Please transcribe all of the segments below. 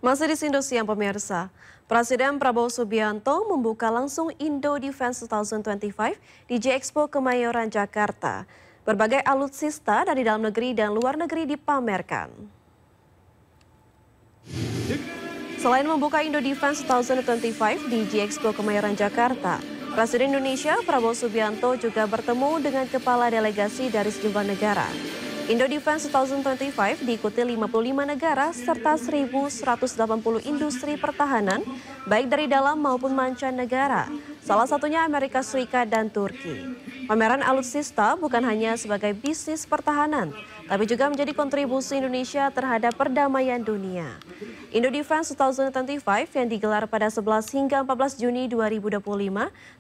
Masih di Indo Siang pemirsa, Presiden Prabowo Subianto membuka langsung Indo Defense 2025 di J-Expo Kemayoran, Jakarta. Berbagai alutsista dari dalam negeri dan luar negeri dipamerkan. Selain membuka Indo Defense 2025 di J-Expo Kemayoran, Jakarta, Presiden Indonesia Prabowo Subianto juga bertemu dengan kepala delegasi dari sejumlah negara. Indo Defense 2025 diikuti 55 negara serta 1.180 industri pertahanan, baik dari dalam maupun mancanegara, salah satunya Amerika Serikat dan Turki. Pameran alutsista bukan hanya sebagai bisnis pertahanan, tapi juga menjadi kontribusi Indonesia terhadap perdamaian dunia. Indo Defense 2025 yang digelar pada 11 hingga 14 Juni 2025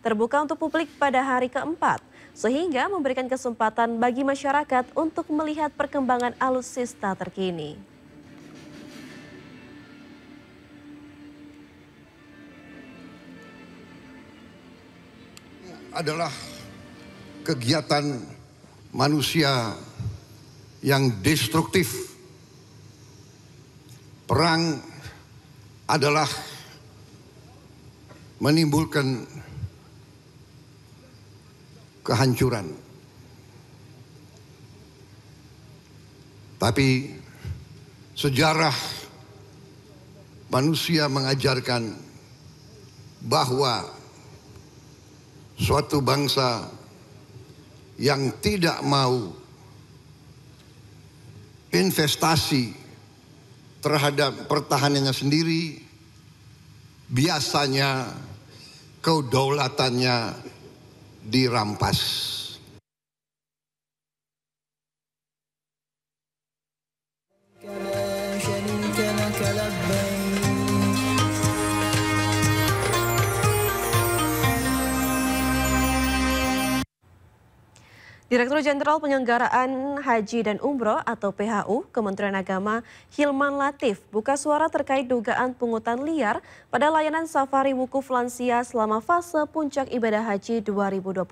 terbuka untuk publik pada hari keempat, sehingga memberikan kesempatan bagi masyarakat untuk melihat perkembangan alutsista terkini. Adalah kegiatan manusia yang destruktif. Perang adalah menimbulkan kehancuran. Tapi sejarah manusia mengajarkan bahwa suatu bangsa yang tidak mau investasi terhadap pertahanannya sendiri, biasanya kedaulatannya dirampas. Direktur Jenderal Penyelenggaraan Haji dan Umroh atau PHU Kementerian Agama Hilman Latif buka suara terkait dugaan pungutan liar pada layanan safari wukuf lansia selama fase puncak ibadah haji 2025.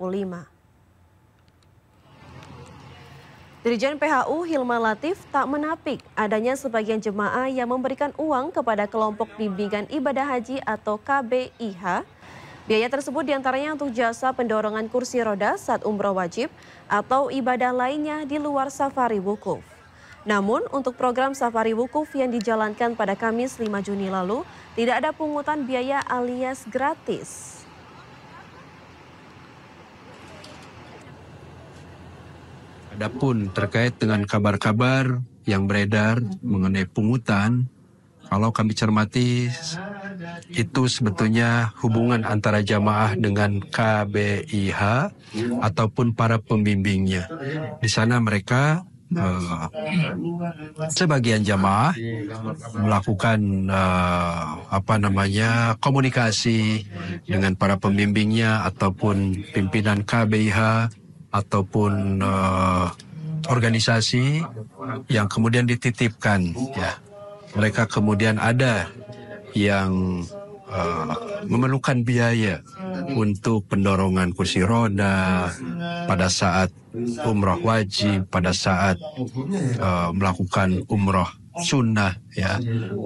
Dirjen PHU Hilman Latif tak menapik adanya sebagian jemaah yang memberikan uang kepada kelompok bimbingan ibadah haji atau KBIH. Biaya tersebut diantaranya untuk jasa pendorongan kursi roda saat umroh wajib atau ibadah lainnya di luar safari wukuf. Namun untuk program safari wukuf yang dijalankan pada Kamis 5 Juni lalu tidak ada pungutan biaya alias gratis. Adapun terkait dengan kabar-kabar yang beredar mengenai pungutan, kalau kami cermati itu sebetulnya hubungan antara jamaah dengan KBIH ataupun para pembimbingnya. Di sana mereka sebagian jamaah melakukan komunikasi dengan para pembimbingnya ataupun pimpinan KBIH ataupun organisasi yang kemudian dititipkan, ya. Mereka kemudian ada yang memerlukan biaya untuk pendorongan kursi roda pada saat umroh wajib, pada saat melakukan umroh sunnah, ya,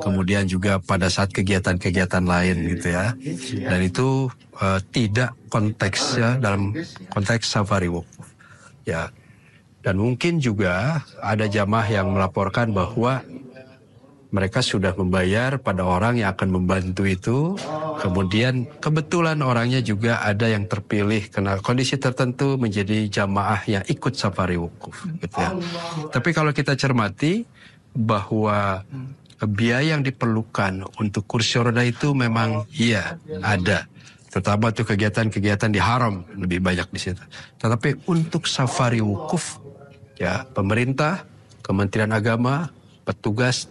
kemudian juga pada saat kegiatan-kegiatan lain, gitu ya. Dan itu tidak konteksnya dalam konteks safari wukuf, ya. Dan mungkin juga ada jamaah yang melaporkan bahwa mereka sudah membayar pada orang yang akan membantu itu, kemudian kebetulan orangnya juga ada yang terpilih karena kondisi tertentu menjadi jamaah yang ikut safari wukuf, gitu ya. Tapi kalau kita cermati bahwa biaya yang diperlukan untuk kursi roda itu memang iya ada, terutama untuk kegiatan-kegiatan di haram lebih banyak di situ. Tetapi untuk safari wukuf, ya, pemerintah, Kementerian Agama, petugas.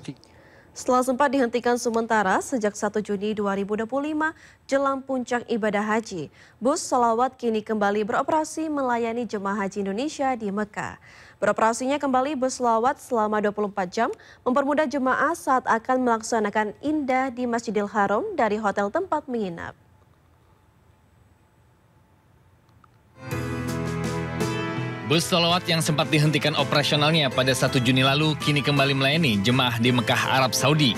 Setelah sempat dihentikan sementara sejak 1 Juni 2025 jelang puncak ibadah haji, bus sholawat kini kembali beroperasi melayani jemaah haji Indonesia di Mekah. Beroperasinya kembali bus sholawat selama 24 jam mempermudah jemaah saat akan melaksanakan indah di Masjidil Haram dari hotel tempat menginap. Bus sholawat yang sempat dihentikan operasionalnya pada 1 Juni lalu kini kembali melayani jemaah di Mekah, Arab Saudi.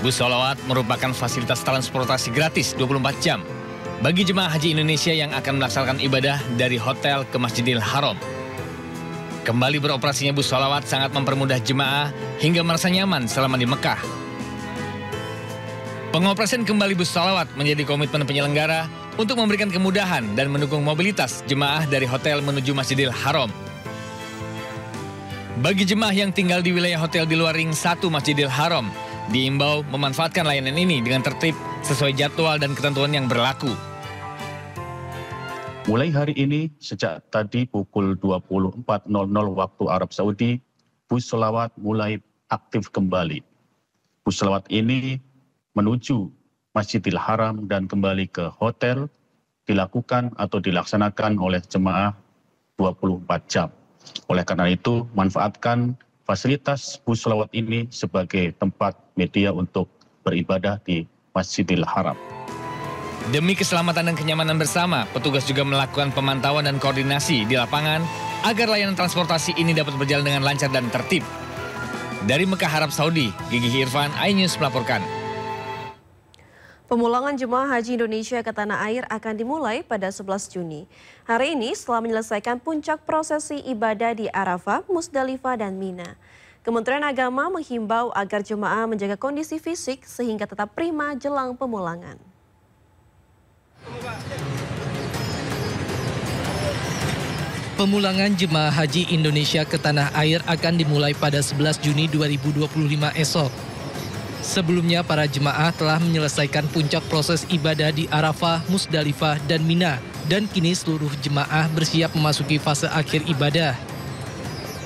Bus sholawat merupakan fasilitas transportasi gratis 24 jam bagi jemaah haji Indonesia yang akan melaksanakan ibadah dari hotel ke Masjidil Haram. Kembali beroperasinya bus sholawat sangat mempermudah jemaah hingga merasa nyaman selama di Mekah. Pengoperasian kembali bus sholawat menjadi komitmen penyelenggara untuk memberikan kemudahan dan mendukung mobilitas jemaah dari hotel menuju Masjidil Haram. Bagi jemaah yang tinggal di wilayah hotel di luar ring 1 Masjidil Haram, diimbau memanfaatkan layanan ini dengan tertib sesuai jadwal dan ketentuan yang berlaku. Mulai hari ini, sejak tadi pukul 24.00 waktu Arab Saudi, bus sholawat mulai aktif kembali. Bus sholawat ini menuju Masjidil Haram dan kembali ke hotel dilakukan atau dilaksanakan oleh jemaah 24 jam. Oleh karena itu, manfaatkan fasilitas bus sholawat ini sebagai tempat media untuk beribadah di Masjidil Haram. Demi keselamatan dan kenyamanan bersama, petugas juga melakukan pemantauan dan koordinasi di lapangan agar layanan transportasi ini dapat berjalan dengan lancar dan tertib. Dari Mekah, Arab Saudi, Gigi Irfan, iNews melaporkan. Pemulangan jemaah haji Indonesia ke tanah air akan dimulai pada 11 Juni. Hari ini setelah menyelesaikan puncak prosesi ibadah di Arafah, Musdalifah, dan Mina. Kementerian Agama menghimbau agar jemaah menjaga kondisi fisik sehingga tetap prima jelang pemulangan. Pemulangan jemaah haji Indonesia ke tanah air akan dimulai pada 11 Juni 2025 esok. Sebelumnya, para jemaah telah menyelesaikan puncak proses ibadah di Arafah, Musdalifah, dan Mina, dan kini seluruh jemaah bersiap memasuki fase akhir ibadah.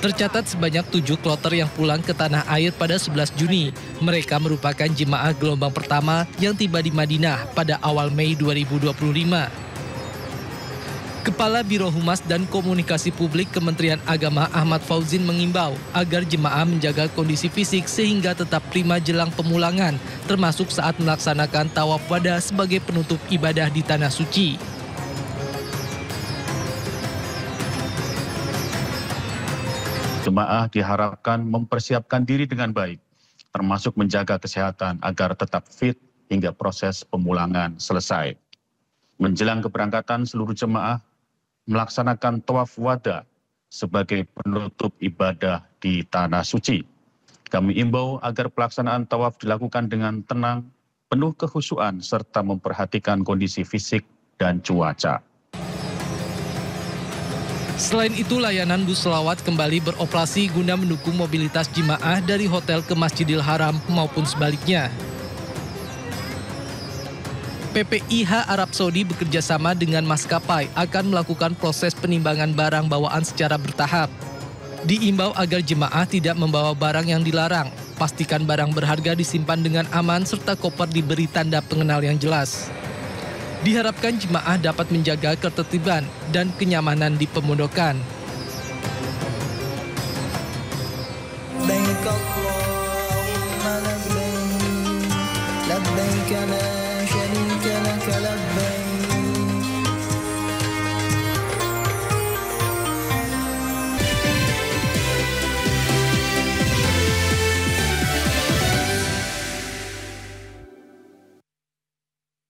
Tercatat sebanyak 7 kloter yang pulang ke tanah air pada 11 Juni. Mereka merupakan jemaah gelombang pertama yang tiba di Madinah pada awal Mei 2025. Kepala Biro Humas dan Komunikasi Publik Kementerian Agama Ahmad Fauzin mengimbau agar jemaah menjaga kondisi fisik sehingga tetap prima jelang pemulangan, termasuk saat melaksanakan tawaf wada sebagai penutup ibadah di Tanah Suci. Jemaah diharapkan mempersiapkan diri dengan baik, termasuk menjaga kesehatan agar tetap fit hingga proses pemulangan selesai. Menjelang keberangkatan, seluruh jemaah melaksanakan tawaf wada sebagai penutup ibadah di Tanah Suci. Kami imbau agar pelaksanaan tawaf dilakukan dengan tenang, penuh kekhusyuan, serta memperhatikan kondisi fisik dan cuaca. Selain itu, layanan bus sholawat kembali beroperasi guna mendukung mobilitas jemaah dari hotel ke Masjidil Haram maupun sebaliknya. PPIH Arab Saudi bekerjasama dengan maskapai akan melakukan proses penimbangan barang bawaan secara bertahap. Diimbau agar jemaah tidak membawa barang yang dilarang. Pastikan barang berharga disimpan dengan aman serta koper diberi tanda pengenal yang jelas. Diharapkan jemaah dapat menjaga ketertiban dan kenyamanan di pemondokan. لبيك اللهم لبيك